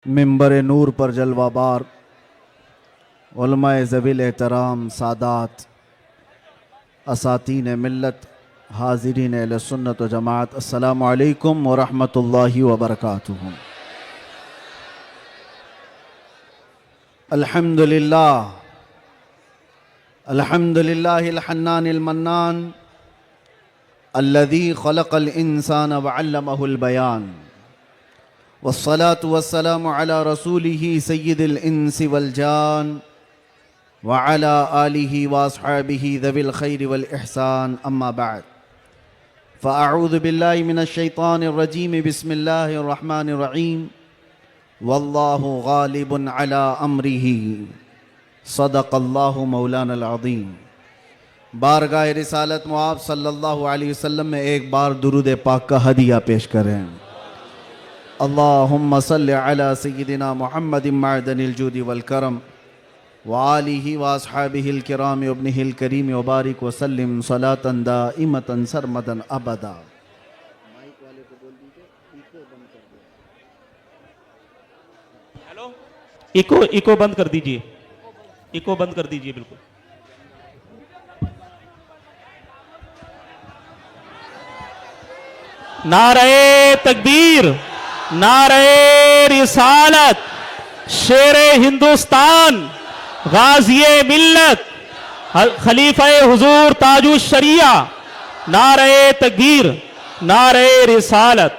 मिंबर नूर पर जलवाबार उलमाए ज़वील एहतराम सादात असातीन मिल्लत हाज़रीन अहले सुन्नत व जमात अस्सलामु अलैकुम व रहमतुल्लाहि व बरकातुहू। अल्हम्दुलिल्लाह अल्हम्दुलिल्लाहिल हन्नानिल मन्नान अल्लज़ी खलक़ल इंसान व अल्लमहुल बयान वस्सलातु वस्सलामु अला रसूलिही सय्यिदिल इंसी वल जान व अला आलिही व अस्हाबिही ज़विल खैरि वल इहसान अम्मा बाद फ़अऊज़ु बिल्लाहि मिनश शैतानिर रजीम बिस्मिल्लाहिर रहमानिर रहीम वल्लाहु गालिबुन अला अम्रिही सदक़ल्लाहु मौलानल अज़ीम। बारगाह रिसालत मुआब सल्लल्लाहु अलैहि वसल्लम में एक बार दुरूद पाक का हदिया पेश करें। अल्लाहुम्मा सल्लि अला सय्यिदिना मुहम्मदिन मअदनिल जूदि वल करम व आलिहि व अस्हाबिहिल किराम व इब्निहिल करीम व बारिक व सल्लिम सलातन दाइमतन सरमदन अबदा। हेलो, इको बंद कर दीजिए, इको बंद कर दीजिए बिल्कुल। नारे तकबीर, नारे रिसालत, शेरे हिंदुस्तान, गाज़िए मिल्लत, खलीफा हुजूर ताजु शरिया, नारे तकबीर, नारे रिसालत।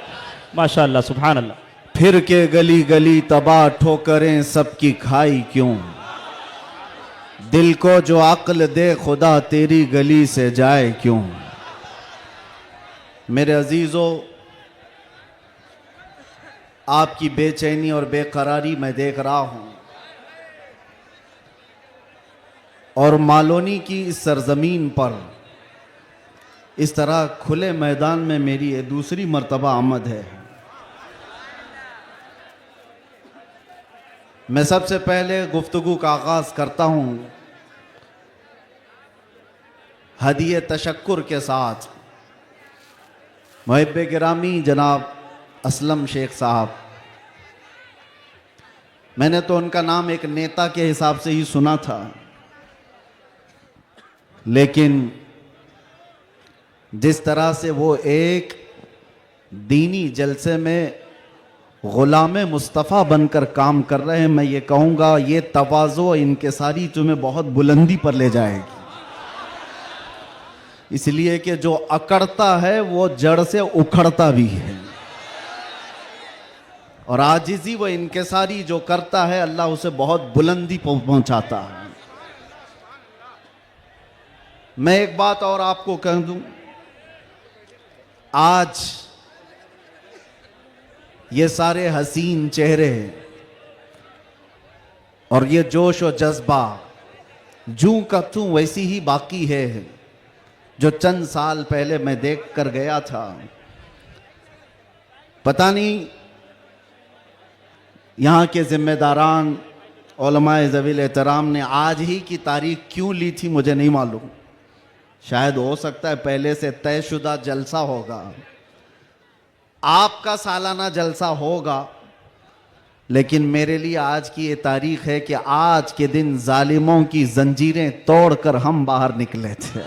माशाअल्लाह, सुभान अल्लाह। फिर के गली गली तबाह ठोकरें सबकी खाई क्यों, दिल को जो अक्ल दे खुदा तेरी गली से जाए क्यों। मेरे अजीज़ों, आपकी बेचैनी और बेकरारी मैं देख रहा हूं और मालोनी की इस सरजमीन पर इस तरह खुले मैदान में मेरी ये दूसरी मर्तबा आमद है। मैं सबसे पहले गुफ्तगू का आगाज करता हूं हदिये तशक्कुर के साथ मुहिब्बे गिरामी जनाब असलम शेख साहब। मैंने तो उनका नाम एक नेता के हिसाब से ही सुना था, लेकिन जिस तरह से वो एक दीनी जलसे में गुलाम मुस्तफ़ा बनकर काम कर रहे हैं, मैं ये कहूँगा ये तवाज़ो इनकिसारी तुम्हें बहुत बुलंदी पर ले जाएगी। इसलिए कि जो अकड़ता है वो जड़ से उखड़ता भी है, और आजिज़ी व इनकिसारी जो करता है अल्लाह उसे बहुत बुलंदी पहुंचाता है। मैं एक बात और आपको कह दूं, आज ये सारे हसीन चेहरे और ये जोश और जज्बा जूं का तूं वैसी ही बाकी है जो चंद साल पहले मैं देख कर गया था। पता नहीं यहाँ के जिम्मेदारान उलमाए ज़वील एहतराम ने आज ही की तारीख क्यों ली थी, मुझे नहीं मालूम। शायद हो सकता है पहले से तयशुदा जलसा होगा, आपका सालाना जलसा होगा, लेकिन मेरे लिए आज की ये तारीख है कि आज के दिन जालिमों की जंजीरें तोड़कर हम बाहर निकले थे।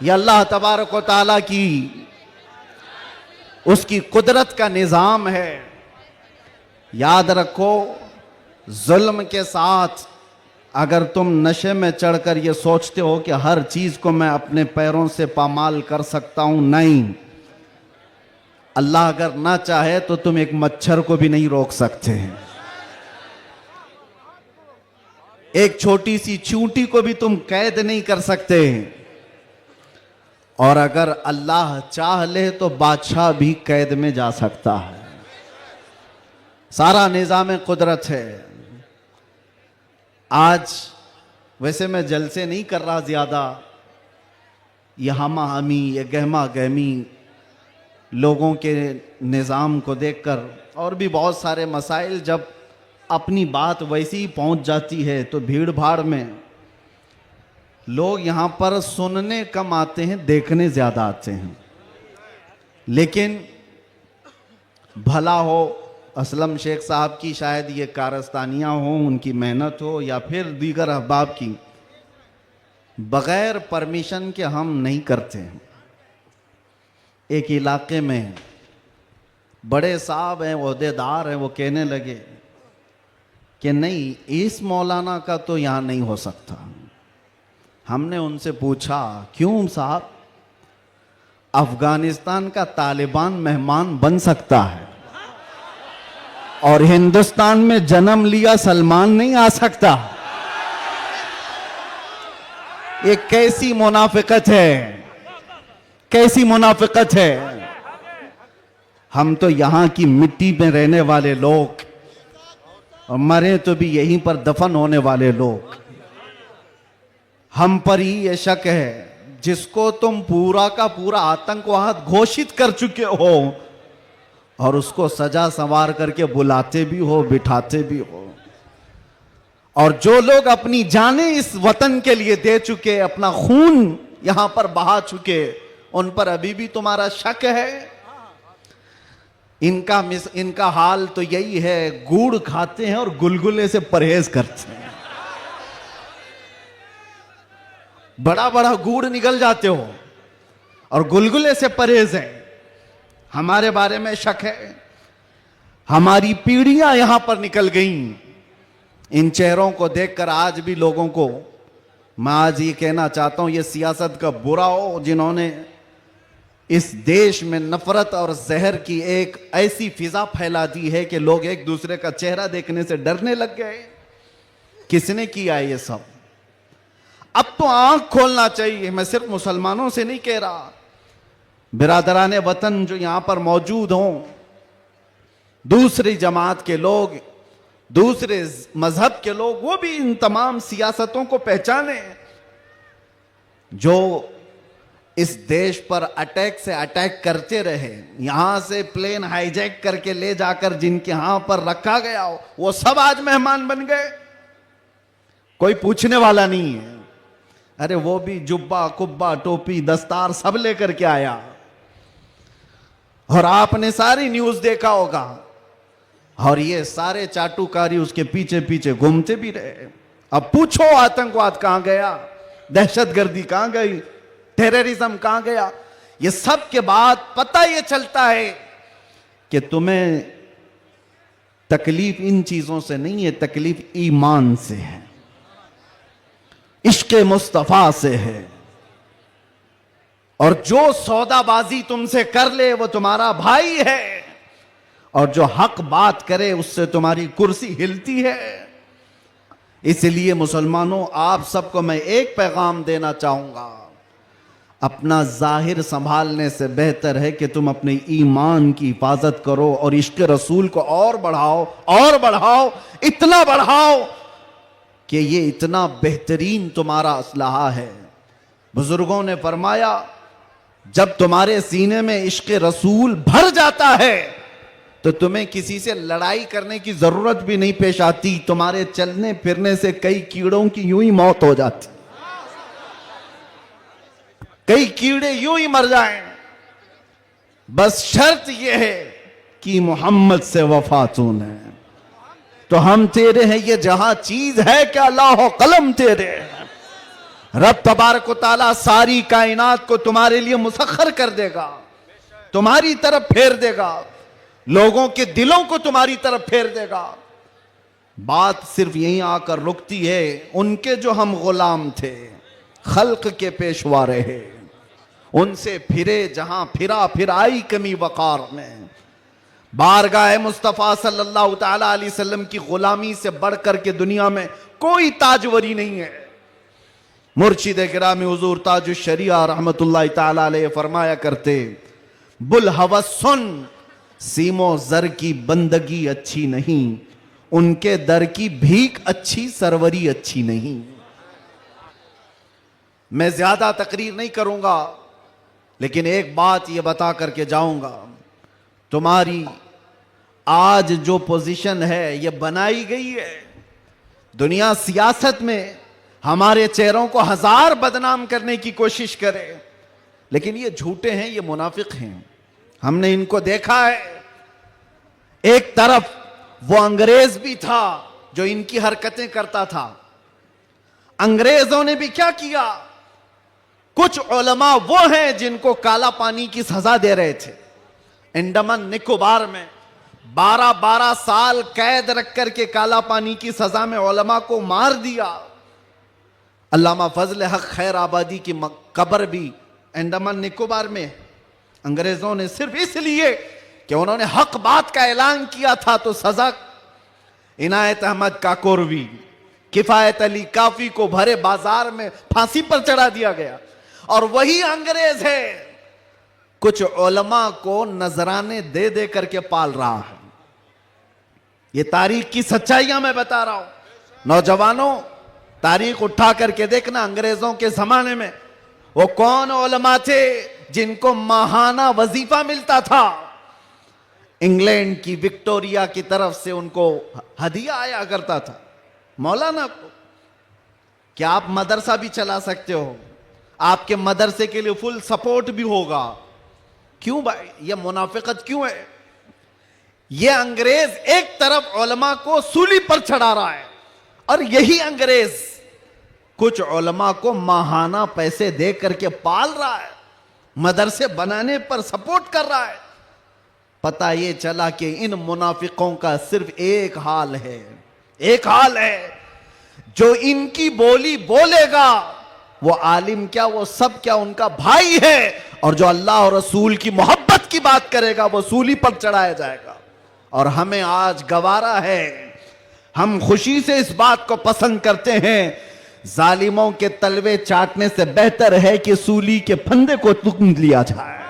यह अल्लाह तबारक व तआला की उसकी कुदरत का निज़ाम है। याद रखो, जुल्म के साथ अगर तुम नशे में चढ़कर ये सोचते हो कि हर चीज को मैं अपने पैरों से पामाल कर सकता हूं, नहीं, अल्लाह अगर ना चाहे तो तुम एक मच्छर को भी नहीं रोक सकते। एक छोटी सी चींटी को भी तुम कैद नहीं कर सकते, और अगर अल्लाह चाह ले तो बादशाह भी कैद में जा सकता है। सारा निज़ाम कुदरत है। आज वैसे मैं जलसे नहीं कर रहा ज़्यादा, ये हमा हमी, ये गहमा गहमी लोगों के निज़ाम को देखकर, और भी बहुत सारे मसाइल जब अपनी बात वैसी ही पहुंच जाती है तो भीड़ भाड़ में लोग यहाँ पर सुनने कम आते हैं, देखने ज़्यादा आते हैं। लेकिन भला हो, असलम शेख साहब की शायद ये कारस्तानियाँ हों, उनकी मेहनत हो, या फिर दीगर अहबाब की, बग़ैर परमिशन के हम नहीं करते हैं। एक इलाके में बड़े साहब हैं, ओहदेदार हैं, वो कहने लगे कि नहीं, इस मौलाना का तो यहाँ नहीं हो सकता। हमने उनसे पूछा क्यों साहब? अफगानिस्तान का तालिबान मेहमान बन सकता है और हिंदुस्तान में जन्म लिया सलमान नहीं आ सकता। ये कैसी मुनाफिकत है, कैसी मुनाफिकत है। हम तो यहां की मिट्टी में रहने वाले लोग, और मरे तो भी यहीं पर दफन होने वाले लोग। हम पर ही ये शक है, जिसको तुम पूरा का पूरा आतंकवाद घोषित कर चुके हो और उसको सजा संवार करके बुलाते भी हो, बिठाते भी हो। और जो लोग अपनी जानें इस वतन के लिए दे चुके, अपना खून यहां पर बहा चुके, उन पर अभी भी तुम्हारा शक है। इनका हाल तो यही है, गुड़ खाते हैं और गुलगुले से परहेज करते हैं। बड़ा बड़ा गुड़ निकल जाते हो और गुलगुले से परहेज है। हमारे बारे में शक है। हमारी पीढ़ियां यहां पर निकल गईं। इन चेहरों को देखकर आज भी लोगों को मैं आज ये कहना चाहता हूं, ये सियासत का बुरा हो जिन्होंने इस देश में नफरत और जहर की एक ऐसी फिजा फैला दी है कि लोग एक दूसरे का चेहरा देखने से डरने लग गए। किसने किया ये सब? अब तो आंख खोलना चाहिए। मैं सिर्फ मुसलमानों से नहीं कह रहा, बिरादराने वतन जो यहां पर मौजूद हों, दूसरी जमात के लोग, दूसरे मजहब के लोग, वो भी इन तमाम सियासतों को पहचाने जो इस देश पर अटैक से अटैक करते रहे। यहां से प्लेन हाईजैक करके ले जाकर जिनके यहां पर रखा गया हो, वो सब आज मेहमान बन गए। कोई पूछने वाला नहीं है। अरे वो भी जुब्बा कुब्बा टोपी दस्तार सब लेकर के आया, और आपने सारी न्यूज देखा होगा, और ये सारे चाटुकारी उसके पीछे पीछे घूमते भी रहे। अब पूछो आतंकवाद कहां गया, दहशतगर्दी कहां गई, टेररिज्म कहां गया? ये सब के बाद पता ये चलता है कि तुम्हें तकलीफ इन चीजों से नहीं है, तकलीफ ईमान से है, इश्क़ मुस्तफा से है। और जो सौदाबाजी तुमसे कर ले वो तुम्हारा भाई है, और जो हक बात करे उससे तुम्हारी कुर्सी हिलती है। इसलिए मुसलमानों, आप सबको मैं एक पैगाम देना चाहूंगा, अपना जाहिर संभालने से बेहतर है कि तुम अपने ईमान की हिफाजत करो और इश्क़ रसूल को और बढ़ाओ, और बढ़ाओ, इतना बढ़ाओ कि ये इतना बेहतरीन तुम्हारा असलहा है। बुजुर्गों ने फरमाया, जब तुम्हारे सीने में इश्क़ रसूल भर जाता है तो तुम्हें किसी से लड़ाई करने की जरूरत भी नहीं पेश आती। तुम्हारे चलने फिरने से कई कीड़ों की यूं ही मौत हो जाती, कई कीड़े यूं ही मर जाएं। बस शर्त यह है कि मोहम्मद से वफा तूने, तो हम तेरे हैं। ये जहां चीज है कि अल्लाह कलम तेरे। रब तबारक व तआला सारी कायनात को तुम्हारे लिए मुसख्खर कर देगा, तुम्हारी तरफ फेर देगा, लोगों के दिलों को तुम्हारी तरफ फेर देगा। बात सिर्फ यहीं आकर रुकती है। उनके जो हम गुलाम थे, खल्क के पेशवा रहे, उनसे फिरे जहां फिरा, फिर आई कमी वकार में। बारगाह मुस्तफ़ा सल्लल्लाहु तआला अलैहि वसल्लम की गुलामी से बढ़कर के दुनिया में कोई ताजवरी नहीं है। मुर्शिद गिरामी हुजूर ताजुल शरिया रहमतुल्लाह तआला अलैहि फरमाया करते, बुल हवस सुन, सीमो जर की बंदगी अच्छी नहीं, उनके दर की भीख अच्छी, सरवरी अच्छी नहीं। मैं ज्यादा तकरीर नहीं करूंगा, लेकिन एक बात यह बता करके जाऊंगा, तुम्हारी आज जो पोजीशन है यह बनाई गई है। दुनिया सियासत में हमारे चेहरों को हजार बदनाम करने की कोशिश करे, लेकिन ये झूठे हैं, ये मुनाफिक हैं। हमने इनको देखा है। एक तरफ वो अंग्रेज भी था जो इनकी हरकतें करता था। अंग्रेजों ने भी क्या किया, कुछ उलमा वो हैं जिनको काला पानी की सजा दे रहे थे। अंडमान निकोबार में 12-12 साल कैद रख करके काला पानी की सजा में उलमा को मार दिया। अल्लामा फजल हक खैर आबादी की कब्र भी अंडमान निकोबार में। अंग्रेजों ने सिर्फ इसलिए कि उन्होंने हक बात का ऐलान किया था तो सजा इनायत अहमद काकोरवी, किफायत अली काफी को भरे बाजार में फांसी पर चढ़ा दिया गया। और वही अंग्रेज है कुछ उलमा को नजराने दे दे करके पाल रहा है। ये तारीख की सच्चाइयां मैं बता रहा हूं। नौजवानों, तारीख उठा करके देखना, अंग्रेजों के जमाने में वो कौन उलमा थे जिनको माहाना वजीफा मिलता था। इंग्लैंड की विक्टोरिया की तरफ से उनको हदिया आया करता था। मौलाना को क्या आप मदरसा भी चला सकते हो, आपके मदरसे के लिए फुल सपोर्ट भी होगा। क्यों भाई, ये मुनाफिकत क्यों है? ये अंग्रेज एक तरफ उलमा को सूली पर चढ़ा रहा है और यही अंग्रेज कुछ उलमा को माहाना पैसे दे करके पाल रहा है, मदरसे बनाने पर सपोर्ट कर रहा है। पता ये चला कि इन मुनाफिकों का सिर्फ एक हाल है, एक हाल है, जो इनकी बोली बोलेगा वो आलिम क्या, वो सब क्या, उनका भाई है। और जो अल्लाह और रसूल की मोहब्बत की बात करेगा वो सूली पर चढ़ाया जाएगा। और हमें आज गवारा है, हम खुशी से इस बात को पसंद करते हैं, जालिमों के तलवे चाटने से बेहतर है कि सूली के फंदे को तुम लिया जाए।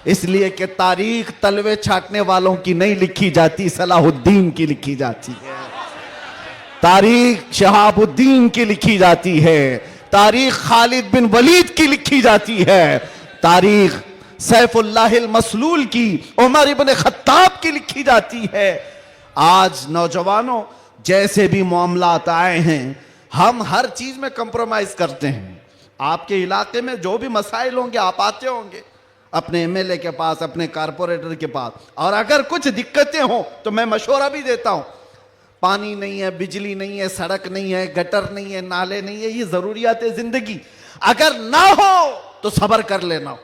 इसलिए कि तारीख तलवे छाटने वालों की नहीं लिखी जाती, सलाहुद्दीन की लिखी जाती है। तारीख शहाबुद्दीन की लिखी जाती है, तारीख खालिद बिन वलीद की लिखी जाती है, तारीख सैफुल्लाहिल मसलूल की, उमर इब्न खत्ताब की लिखी जाती है। आज नौजवानों, जैसे भी मामलात आए हैं, हम हर चीज में कंप्रोमाइज करते हैं। आपके इलाके में जो भी मसाइल होंगे आप आते होंगे अपने एमएलए के पास, अपने कारपोरेटर के पास, और अगर कुछ दिक्कतें हो तो मैं मशवरा भी देता हूं। पानी नहीं है, बिजली नहीं है, सड़क नहीं है, गटर नहीं है, नाले नहीं है, ये जरूरियात है जिंदगी। अगर ना हो तो सब्र कर लेना,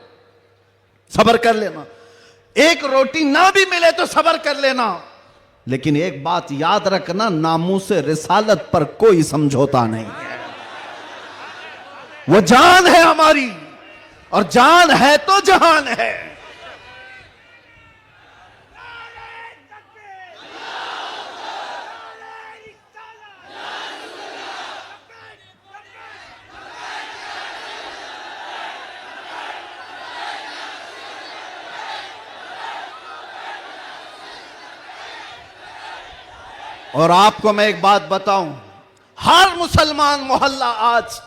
सब्र कर लेना। एक रोटी ना भी मिले तो सब्र कर लेना, लेकिन एक बात याद रखना, नामूसे रिसालत पर कोई समझौता नहीं है। वो जान है हमारी, और जान है तो जहान है। और आपको मैं एक बात बताऊं, हर मुसलमान मोहल्ला आज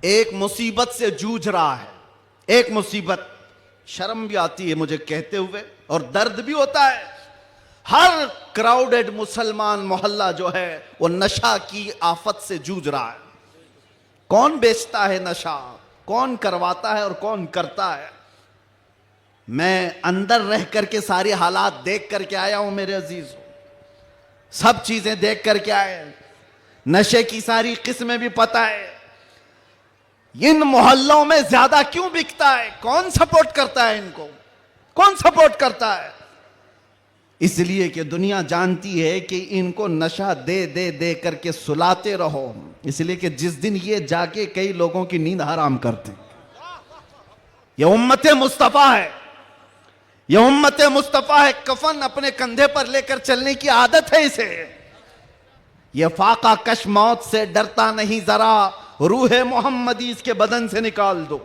एक मुसीबत से जूझ रहा है। एक मुसीबत, शर्म भी आती है मुझे कहते हुए और दर्द भी होता है। हर क्राउडेड मुसलमान मोहल्ला जो है वो नशा की आफत से जूझ रहा है। कौन बेचता है नशा, कौन करवाता है और कौन करता है? मैं अंदर रह करके सारे हालात देख करके आया हूं मेरे अजीज, सब चीजें देख करके आए, नशे की सारी किस्में भी पता है। इन मोहल्लों में ज्यादा क्यों बिकता है, कौन सपोर्ट करता है इनको, कौन सपोर्ट करता है? इसलिए कि दुनिया जानती है कि इनको नशा दे दे दे करके सुलाते रहो, इसलिए कि जिस दिन ये जाके कई लोगों की नींद हराम करते। ये उम्मते मुस्तफा है, ये उम्मते मुस्तफा है। कफन अपने कंधे पर लेकर चलने की आदत है इसे। ये फाका कश मौत से डरता नहीं जरा, रूह मोहम्मदी इसके बदन से निकाल दो।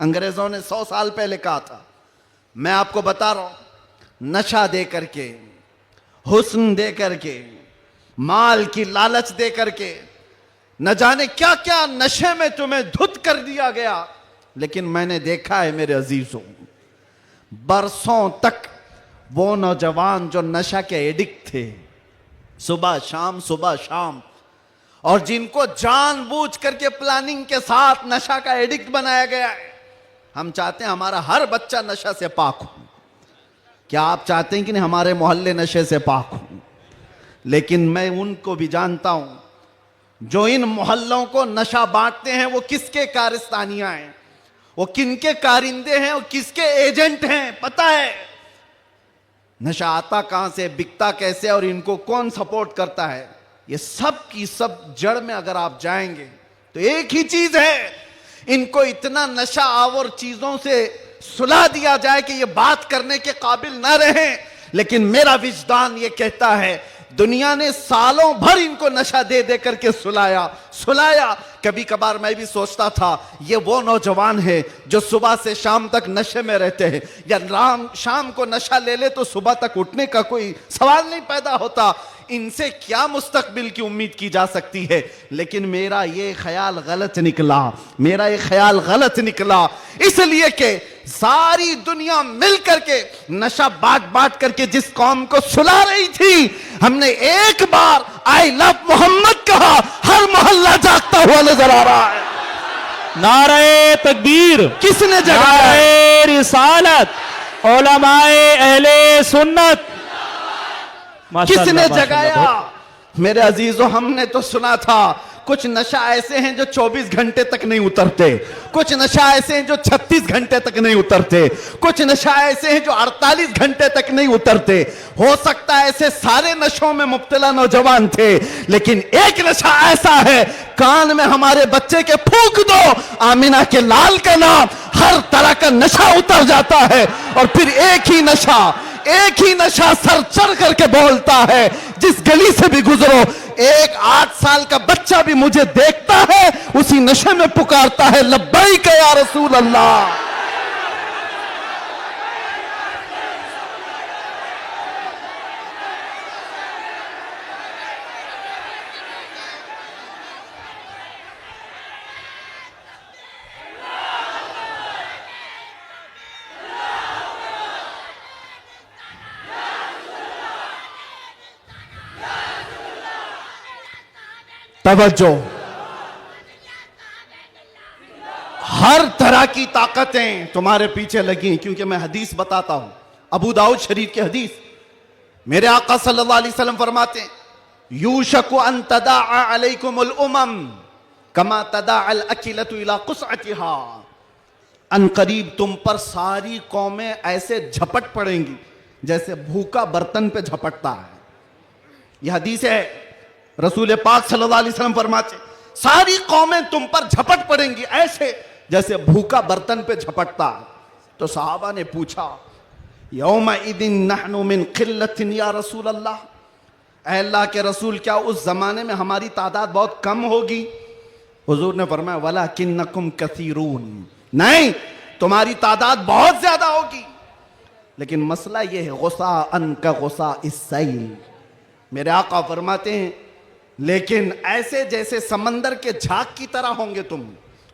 अंग्रेजों ने 100 साल पहले कहा था। मैं आपको बता रहा हूं, नशा दे करके, हुस्न दे करके, माल की लालच दे करके, न जाने क्या क्या नशे में तुम्हें धुत कर दिया गया। लेकिन मैंने देखा है मेरे अजीजों, बरसों तक वो नौजवान जो नशा के एडिक्ट थे, सुबह शाम, और जिनको जानबूझ करके प्लानिंग के साथ नशा का एडिक्ट बनाया गया है। हम चाहते हैं हमारा हर बच्चा नशा से पाक हो, क्या आप चाहते हैं कि नहीं हमारे मोहल्ले नशे से पाक हों? लेकिन मैं उनको भी जानता हूं जो इन मोहल्लों को नशा बांटते हैं वो किसके कारस्तानियां हैं, वो किनके कारिंदे हैं, वो किसके एजेंट हैं, पता है। नशा आता कहां से, बिकता कैसे और इनको कौन सपोर्ट करता है, ये सब की सब जड़ में अगर आप जाएंगे तो एक ही चीज है, इनको इतना नशा आवर चीजों से सुला दिया जाए कि ये बात करने के काबिल ना रहे। लेकिन मेरा विजदान ये कहता है दुनिया ने सालों भर इनको नशा दे दे करके सुलाया। कभी कभार मैं भी सोचता था ये वो नौजवान है जो सुबह से शाम तक नशे में रहते हैं, या शाम को नशा ले ले तो सुबह तक उठने का कोई सवाल नहीं पैदा होता, इनसे क्या मुस्तकबिल की उम्मीद की जा सकती है। लेकिन मेरा ये ख्याल गलत निकला, इसलिए कि सारी दुनिया मिल करके नशा बांट करके जिस कौम को सुला रही थी, हमने एक बार आई लव मोहम्मद कहा, हर मोहल्ला जागता हुआ नजर आ रहा है। नारे तकबीर, किसने जगाया? नारे रिसालत, उलमाए अहले सुन्नत, किसने जगाया? मेरे अजीजों, हमने तो सुना था कुछ नशा ऐसे हैं जो 24 घंटे तक नहीं उतरते, कुछ नशा ऐसे हैं जो 36 घंटे तक नहीं उतरते, कुछ नशा ऐसे हैं जो 48 घंटे तक नहीं उतरते। हो सकता है ऐसे सारे नशों में मुब्तला नौजवान थे, लेकिन एक नशा ऐसा है, कान में हमारे बच्चे के फूंक दो आमिना के लाल का नाम, हर तरह का नशा उतर जाता है। और फिर एक ही नशा सर चढ़ करके बोलता है, जिस गली से भी गुजरो एक 8 साल का बच्चा भी मुझे देखता है, उसी नशे में पुकारता है लब्बैक या रसूल अल्लाह। तवज्जो, हर तरह की ताकतें तुम्हारे पीछे लगी, क्योंकि मैं हदीस बताता हूं, अबू दाऊद शरीफ की हदीस। मेरे आका सल्लल्लाहु अलैहि वसल्लम फरमाते हैं, यूशकु अन तदाअ अलैकुमुल उमम कमा तदाअल अकिलतु इला कुसअतिहा। अन करीब तुम पर सारी कौमें ऐसे झपट पड़ेंगी जैसे भूखा बर्तन पे झपटता है। यह हदीस है, रसूल पाक सल्लल्लाहु अलैहि वसल्लम फरमाते सारी कौमें तुम पर झपट पड़ेंगी ऐसे जैसे भूखा बर्तन पे झपटता है। तो सहाबा ने पूछा, यौमा इदिन नहनु मिन किल्लतिन या रसूल अल्लाह, ऐ अल्लाह के रसूल क्या उस जमाने में हमारी तादाद बहुत कम होगी? हुजूर ने फरमाया, वलाकिन्नकुम कसीरून, नहीं तुम्हारी तादाद बहुत ज्यादा होगी, लेकिन मसला यह है गुस्सा अन का गुस्सा इस्सैल। मेरे आका फरमाते हैं लेकिन ऐसे जैसे समंदर के झाग की तरह होंगे, तुम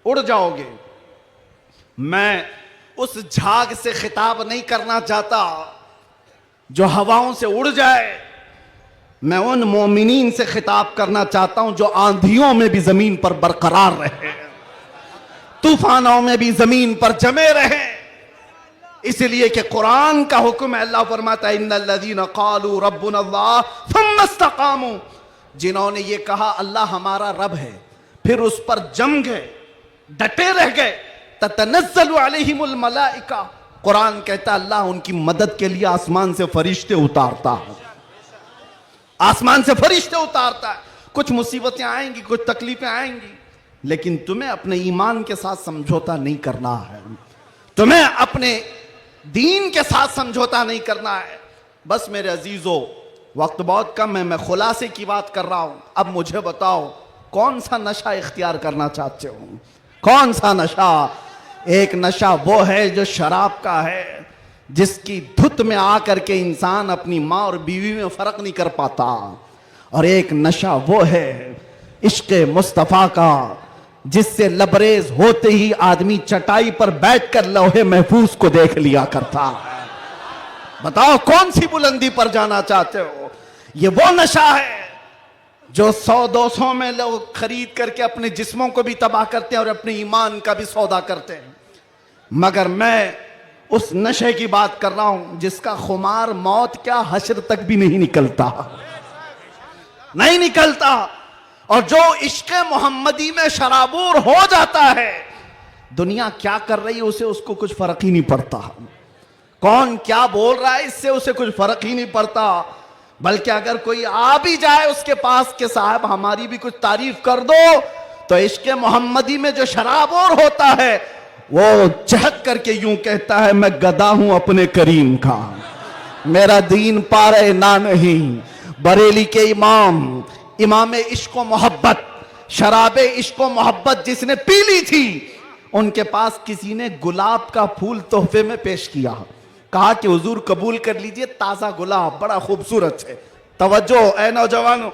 उड़ जाओगे। मैं उस झाग से खिताब नहीं करना चाहता जो हवाओं से उड़ जाए, मैं उन मोमिनीन से खिताब करना चाहता हूं जो आंधियों में भी जमीन पर बरकरार रहे, तूफानों में भी जमीन पर जमे रहे। इसलिए कि कुरान का हुक्म है, अल्लाह फरमाता है इन्नल्लज़ीना क़ालू रब्बुनल्लाह थुम्मा इस्तक़ामू, जिन्होंने ये कहा अल्लाह हमारा रब है, फिर उस पर जम गए, डटे रह गए, ततनज़्ज़लु अलैहिमुल मलाइका, कुरान कहता है अल्लाह उनकी मदद के लिए आसमान से फरिश्ते उतारता है, आसमान से फरिश्ते उतारता है। कुछ मुसीबतें आएंगी, कुछ तकलीफें आएंगी, लेकिन तुम्हें अपने ईमान के साथ समझौता नहीं करना है, तुम्हें अपने दीन के साथ समझौता नहीं करना है। बस मेरे अजीजों, वक्त बहुत कम है, मैं खुलासे की बात कर रहा हूं। अब मुझे बताओ कौन सा नशा इख्तियार करना चाहते हो? कौन सा नशा? एक नशा वो है जो शराब का है, जिसकी धुत में आकर के इंसान अपनी माँ और बीवी में फर्क नहीं कर पाता, और एक नशा वो है इश्क़े मुस्तफ़ा का, जिससे लबरेज होते ही आदमी चटाई पर बैठकर लौहे महफूज को देख लिया करता है। बताओ कौन सी बुलंदी पर जाना चाहते हो? ये वो नशा है जो 100-200 में लोग खरीद करके अपने जिस्मों को भी तबाह करते हैं और अपने ईमान का भी सौदा करते हैं। मगर मैं उस नशे की बात कर रहा हूं जिसका खुमार मौत क्या हश्र तक भी नहीं निकलता, नहीं निकलता। और जो इश्क मोहम्मदी में शराबूर हो जाता है, दुनिया क्या कर रही है उसे उसको कुछ फर्क ही नहीं पड़ता, कौन क्या बोल रहा है इससे उसे कुछ फर्क ही नहीं पड़ता। बल्कि अगर कोई आ भी जाए उसके पास के साहब हमारी भी कुछ तारीफ कर दो, तो इश्क मोहम्मदी में जो शराबोर होता है वो चहक करके यूं कहता है मैं गदा हूं अपने करीम का, मेरा दीन पारे ना नहीं। बरेली के इमाम इश्क मोहब्बत, शराबे इश्क मोहब्बत जिसने पी ली थी, उनके पास किसी ने गुलाब का फूल तोहफे में पेश किया, कहा कि हुजूर कबूल कर लीजिए, ताजा गुलाब बड़ा खूबसूरत है। तवज्जो ऐ नौजवानों,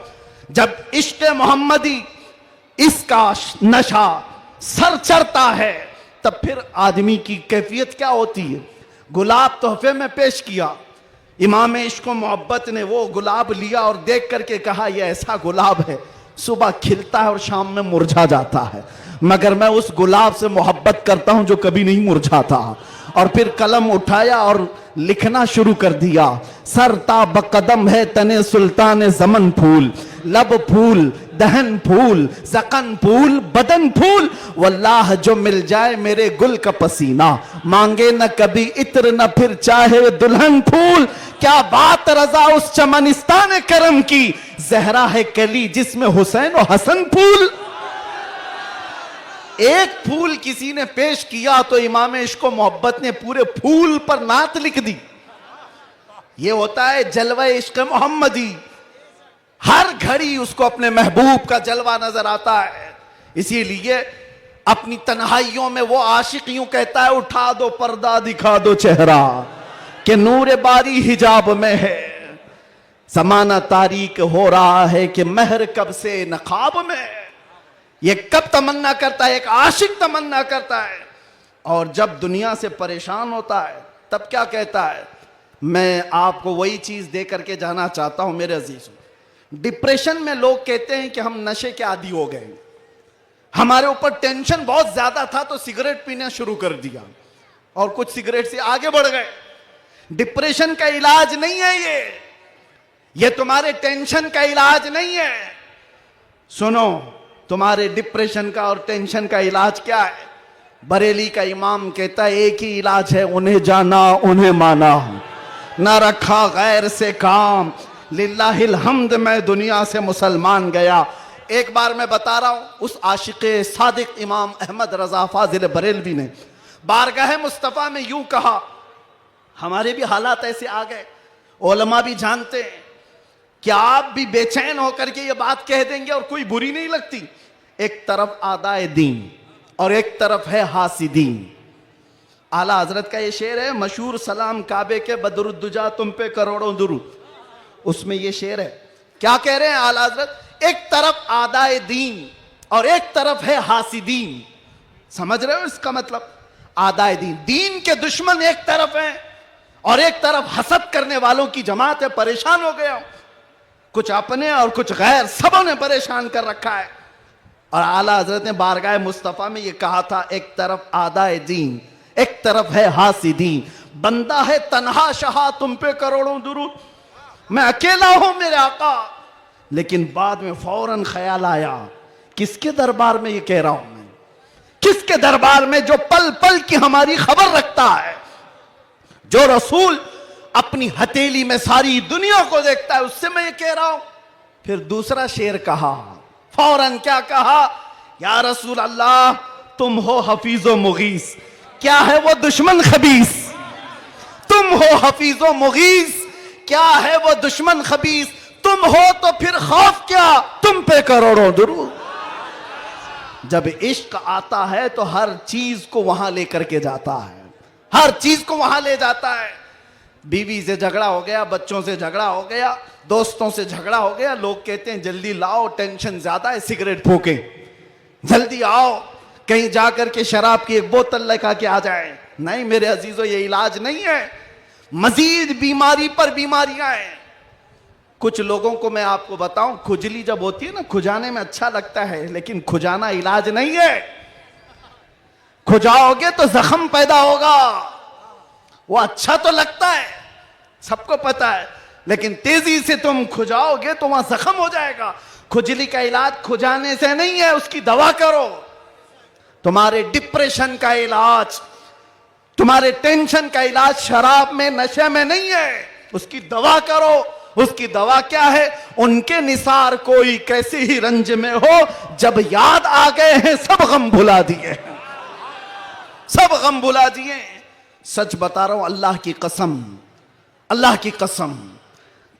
जब इश्क मोहम्मदी इसका नशा सर चढ़ता है तब फिर आदमी की कैफियत क्या होती है। गुलाब तोहफे में पेश किया, इमाम इश्क मोहब्बत ने वो गुलाब लिया और देख करके कहा यह ऐसा गुलाब है सुबह खिलता है और शाम में मुरझा जाता है, मगर मैं उस गुलाब से मोहब्बत करता हूं जो कभी नहीं मुरझाता। और फिर कलम उठाया और लिखना शुरू कर दिया, सरता बकदम है तने सुल्तान जमन फूल, लब फूल दहन फूल जकन फूल बदन फूल, वल्लाह जो मिल जाए मेरे गुल का पसीना, मांगे न कभी इत्र न फिर चाहे दुल्हन फूल। क्या बात रजा उस चमनिस्तान करम की, जहरा है कली जिसमें हुसैन और हसन फूल। एक फूल किसी ने पेश किया तो इमाम इश्क मोहब्बत ने पूरे फूल पर नात लिख दी। ये होता है जलवा इश्क मोहम्मदी, हर घड़ी उसको अपने महबूब का जलवा नजर आता है। इसीलिए अपनी तन्हाइयों में वो आशिक यूं कहता है, उठा दो पर्दा दिखा दो चेहरा कि नूर बारी हिजाब में है, जमाना तारीक हो रहा है कि महर कब से नकाब में। ये कब तमन्ना करता है, एक आशिक तमन्ना करता है। और जब दुनिया से परेशान होता है तब क्या कहता है, मैं आपको वही चीज दे करके जाना चाहता हूं मेरे अजीजों। डिप्रेशन में लोग कहते हैं कि हम नशे के आदी हो गए, हमारे ऊपर टेंशन बहुत ज्यादा था तो सिगरेट पीना शुरू कर दिया और कुछ सिगरेट से आगे बढ़ गए। डिप्रेशन का इलाज नहीं है ये तुम्हारे टेंशन का इलाज नहीं है। सुनो, तुम्हारे डिप्रेशन का और टेंशन का इलाज क्या है? बरेली का इमाम कहता है एक ही इलाज है, उन्हें जाना उन्हें माना, ना रखा गैर से काम, लिल्लाहिल हम्द मैं दुनिया से मुसलमान गया। एक बार मैं बता रहा हूं, उस आशिक़े सादिक इमाम अहमद रजा फाजिल बरेलवी ने बारगाह मुस्तफ़ा में यूं कहा, हमारे भी हालात ऐसे आ गए, उलमा भी जानते हैं कि आप भी बेचैन होकर के ये बात कह देंगे और कोई बुरी नहीं लगती। एक तरफ आदाए दीन और एक तरफ है हासिदीन। आला हजरत का ये शेर है मशहूर, सलाम काबे के बदरुद्दुजा तुम पे करोड़ों दुरूद, उसमें ये शेर है। क्या कह रहे हैं आला हजरत? एक तरफ आदाए दीन और एक तरफ है हासिदीन। समझ रहे हो इसका मतलब? आदाए दीन, दीन के दुश्मन एक तरफ हैं और एक तरफ हसद करने वालों की जमात है। परेशान हो गया, कुछ अपने और कुछ गैर, सबों ने परेशान कर रखा है। और आला हजरत ने बारगाह मुस्तफ़ा में ये कहा था, एक तरफ आदाए दीन एक तरफ है हासिदीन। बंदा है तन्हा शहा तुम पे करोड़ों दुरूद, मैं अकेला हूं मेरे आका। लेकिन बाद में फौरन ख्याल आया, किसके दरबार में ये कह रहा हूं मैं? किसके दरबार में जो पल पल की हमारी खबर रखता है, जो रसूल अपनी हथेली में सारी दुनिया को देखता है, उससे मैं ये कह रहा हूं। फिर दूसरा शेर कहा, फौरन क्या कहा? या रसूल अल्लाह तुम हो हफीजो मुगीस, क्या है वो दुश्मन खबीस? तुम हो हफीजो मुगीस, क्या है वो दुश्मन खबीस? तुम हो तो फिर खौफ क्या, तुम पे करोड़ों दुरूद। जब इश्क आता है तो हर चीज को वहां लेकर के जाता है, हर चीज को वहां ले जाता है। बीवी से झगड़ा हो गया, बच्चों से झगड़ा हो गया, दोस्तों से झगड़ा हो गया, लोग कहते हैं जल्दी लाओ, टेंशन ज्यादा है, सिगरेट फूके, जल्दी आओ, कहीं जाकर के शराब की एक बोतल लेकर के आ जाए। नहीं मेरे अजीजों, ये इलाज नहीं है, मजीद बीमारी पर बीमारियां हैं। कुछ लोगों को मैं आपको बताऊं, खुजली जब होती है ना, खुजाने में अच्छा लगता है, लेकिन खुजाना इलाज नहीं है। खुजाओगे तो जख्म पैदा होगा। वो अच्छा तो लगता है, सबको पता है, लेकिन तेजी से तुम खुजाओगे तो वहां जख्म हो जाएगा। खुजली का इलाज खुजाने से नहीं है, उसकी दवा करो। तुम्हारे डिप्रेशन का इलाज, तुम्हारे टेंशन का इलाज शराब में, नशे में नहीं है, उसकी दवा करो। उसकी दवा क्या है? उनके निसार कोई कैसे ही रंज में हो, जब याद आ गए हैं सब गम भुला दिए, सब गम भुला दिए। सच बता रहा हूं, अल्लाह की कसम, अल्लाह की कसम,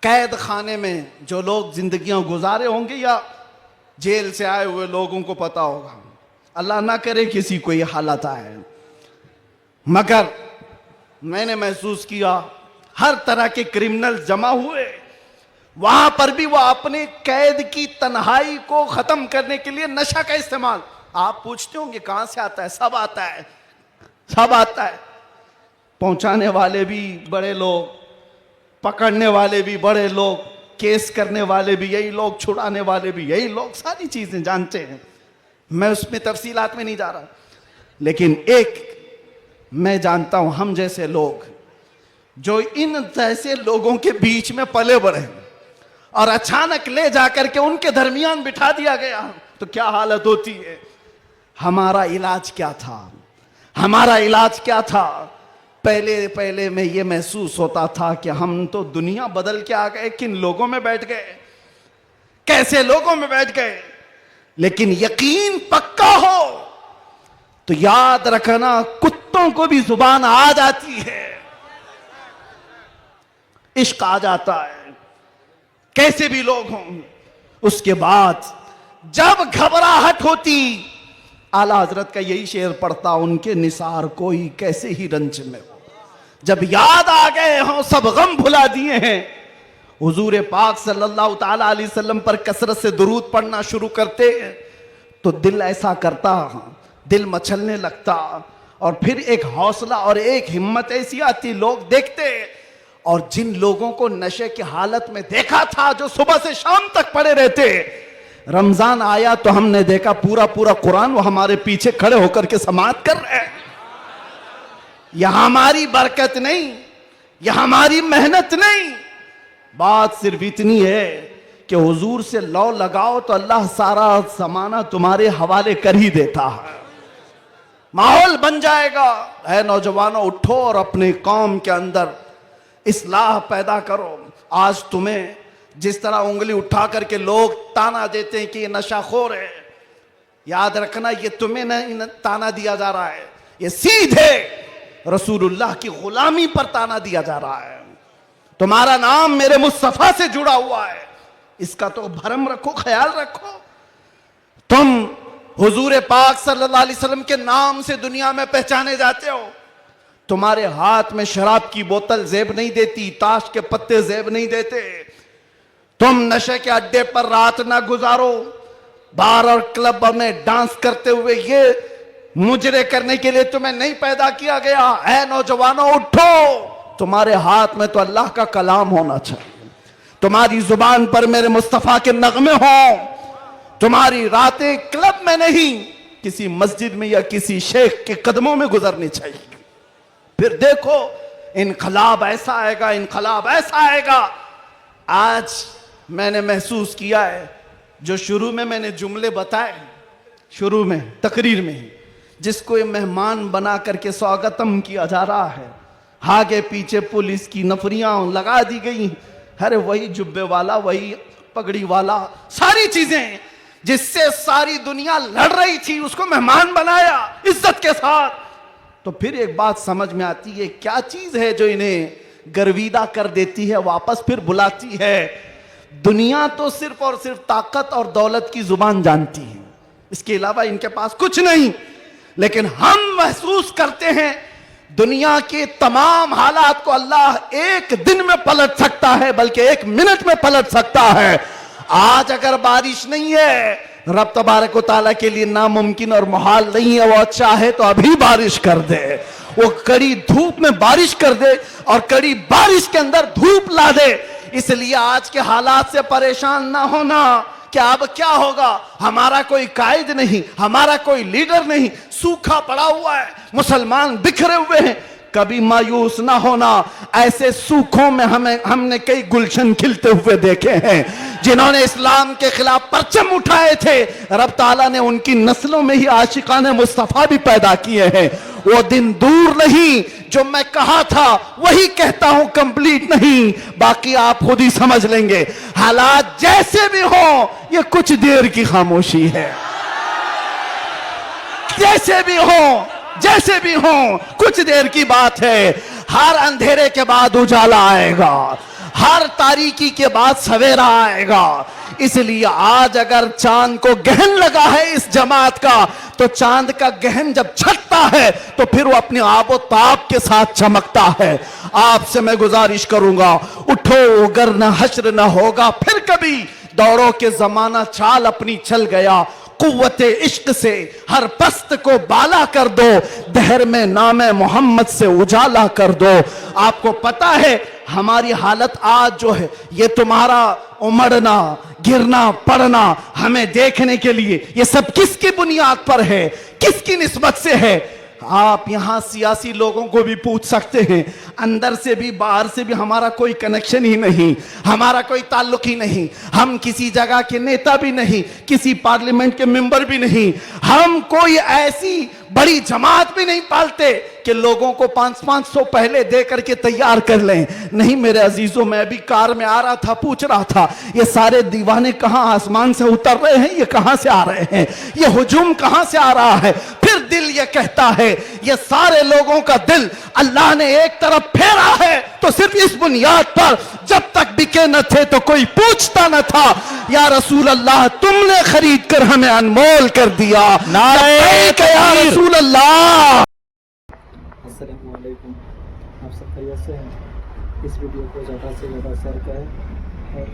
कैद खाने में जो लोग जिंदगियां गुजारे होंगे या जेल से आए हुए लोगों को पता होगा, अल्लाह ना करे किसी को ये हालत आए, मगर मैंने महसूस किया हर तरह के क्रिमिनल जमा हुए, वहां पर भी वो अपने कैद की तन्हाई को खत्म करने के लिए नशा का इस्तेमाल। आप पूछते होंगे कहां से आता है? सब आता है, सब आता है। पहुंचाने वाले भी बड़े लोग, पकड़ने वाले भी बड़े लोग, केस करने वाले भी यही लोग, छुड़ाने वाले भी यही लोग, सारी चीजें जानते हैं। मैं उसमें तफसीलात में नहीं जा रहा, लेकिन एक मैं जानता हूं, हम जैसे लोग जो इन जैसे लोगों के बीच में पले बढ़े और अचानक ले जाकर के उनके दरमियान बिठा दिया गया तो क्या हालत होती है। हमारा इलाज क्या था? हमारा इलाज क्या था? पहले पहले में ये महसूस होता था कि हम तो दुनिया बदल के आ गए, किन लोगों में बैठ गए, कैसे लोगों में बैठ गए। लेकिन यकीन पक्का हो तो याद रखना, कुत्तों को भी जुबान आ जाती है, इश्क आ जाता है, कैसे भी लोग हों। उसके बाद जब घबराहट होती, आला हजरत का यही शेर पढ़ता, उनके निसार कोई कैसे ही रंज में हो, जब याद आ गए हों सब गम भुला दिए हैं। हुजूर पाक सल्लल्लाहु ताला अलैहि वसल्लम पर कसरत से दुरूद पढ़ना शुरू करते तो दिल ऐसा करता, दिल मचलने लगता, और फिर एक हौसला और एक हिम्मत ऐसी आती, लोग देखते। और जिन लोगों को नशे की हालत में देखा था, जो सुबह से शाम तक पड़े रहते, रमजान आया तो हमने देखा पूरा पूरा कुरान वो हमारे पीछे खड़े होकर के समाअत कर रहे हैं। यह हमारी बरकत नहीं, यह हमारी मेहनत नहीं, बात सिर्फ इतनी है कि हुजूर से लौ लगाओ तो अल्लाह सारा जमाना तुम्हारे हवाले कर ही देता है। माहौल बन जाएगा। है नौजवानों, उठो और अपने कौम के अंदर इस्लाह पैदा करो। आज तुम्हें जिस तरह उंगली उठा करके लोग ताना देते हैं कि ये नशाखोर है, याद रखना ये तुम्हें नहीं ताना दिया जा रहा है, ये सीधे रसूलुल्लाह की गुलामी पर ताना दिया जा रहा है। तुम्हारा नाम मेरे मुस्तफा से जुड़ा हुआ है, इसका तो भरम रखो, ख्याल रखो। तुम हुजूर पाक सल्लल्लाहु अलैहि वसल्लम के नाम से दुनिया में पहचाने जाते हो। तुम्हारे हाथ में शराब की बोतल जेब नहीं देती, ताश के पत्ते जेब नहीं देते। तुम नशे के अड्डे पर रात ना गुजारो, बार और क्लब में डांस करते हुए ये मुजरे करने के लिए तुम्हें नहीं पैदा किया गया। है नौजवानों, उठो, तुम्हारे हाथ में तो अल्लाह का कलाम होना चाहिए, तुम्हारी जुबान पर मेरे मुस्तफा के नगमे हों, तुम्हारी रातें क्लब में नहीं किसी मस्जिद में या किसी शेख के कदमों में गुजरनी चाहिए। फिर देखो इनकलाब ऐसा आएगा, इनकलाब ऐसा आएगा। आज मैंने महसूस किया है, जो शुरू में मैंने जुमले बताए, शुरू में तकरीर में, जिसको ये मेहमान बना करके स्वागतम किया जा रहा है, आगे पीछे पुलिस की नफरियां लगा दी गई। अरे वही जुब्बे वाला, वही पगड़ी वाला, सारी चीजें जिससे सारी दुनिया लड़ रही थी, उसको मेहमान बनाया इज्जत के साथ। तो फिर एक बात समझ में आती है, क्या चीज है जो इन्हें गर्विदा कर देती है, वापस फिर बुलाती है। दुनिया तो सिर्फ और सिर्फ ताकत और दौलत की जुबान जानती है, इसके अलावा इनके पास कुछ नहीं। लेकिन हम महसूस करते हैं दुनिया के तमाम हालात को अल्लाह एक दिन में पलट सकता है, बल्कि एक मिनट में पलट सकता है। आज अगर बारिश नहीं है, रब तबारक व तआला के लिए नामुमकिन और मुहाल नहीं है। वो चाहे तो अभी बारिश कर दे, वो कड़ी धूप में बारिश कर दे और कड़ी बारिश के अंदर धूप ला दे। इसलिए आज के हालात से परेशान ना होना कि अब क्या होगा, हमारा कोई कायद नहीं, हमारा कोई लीडर नहीं, सूखा पड़ा हुआ है, मुसलमान बिखरे हुए हैं, कभी मायूस ना होना। ऐसे सूखों में हमने कई गुलशन खिलते हुए देखे हैं। जिन्होंने इस्लाम के खिलाफ परचम उठाए थे, रब ताला ने उनकी नस्लों में ही आशिकाने मुस्तफा भी पैदा किए हैं। वो दिन दूर नहीं, जो मैं कहा था वही कहता हूं, कंप्लीट नहीं, बाकी आप खुद ही समझ लेंगे। हालात जैसे भी हो, ये कुछ देर की खामोशी है। जैसे भी हो कुछ देर की बात है। हर अंधेरे के बाद उजाला आएगा, हर तारीकी के बाद सवेरा आएगा। इसलिए आज अगर चांद को गहन लगा है इस जमात का, तो चांद का गहन जब छटता है तो फिर वो अपने आबो ताब के साथ चमकता है। आपसे मैं गुजारिश करूंगा, उठो अगर न हश्र न होगा फिर कभी, दौड़ो के जमाना चाल अपनी चल गया। कुव्वते इश्क से हर पस्त को बाला कर दो, दहर में नामे मोहम्मद से उजाला कर दो। आपको पता है हमारी हालत आज जो है, ये तुम्हारा उमड़ना गिरना पड़ना हमें देखने के लिए, ये सब किसकी बुनियाद पर है, किसकी निस्बत से है? आप यहां सियासी लोगों को भी पूछ सकते हैं, अंदर से भी बाहर से भी हमारा कोई कनेक्शन ही नहीं, हमारा कोई ताल्लुक ही नहीं। हम किसी जगह के नेता भी नहीं, किसी पार्लियामेंट के मेंबर भी नहीं, हम कोई ऐसी बड़ी जमात भी नहीं पालते कि लोगों को 500 पहले दे करके तैयार कर लें। नहीं मेरे अजीजों, मैं भी कार में आ रहा था, पूछ रहा था ये सारे दीवाने कहां आसमान से उतर रहे हैं, ये कहां से आ रहे हैं, ये हुजूम कहां से आ रहा है? फिर दिल ये कहता है ये सारे लोगों का दिल अल्लाह ने एक तरफ फेरा है, तो सिर्फ इस बुनियाद पर जब तक बिके न थे तो कोई पूछता न था, या रसूल अल्लाह तुमने खरीद कर हमें अनमोल कर दिया। नारे या रसूल अल्लाह। अस्सलामु अलैकुम, आप सब खैरियत से हैं? इस वीडियो को ज़्यादा से ज़्यादा शेयर करें और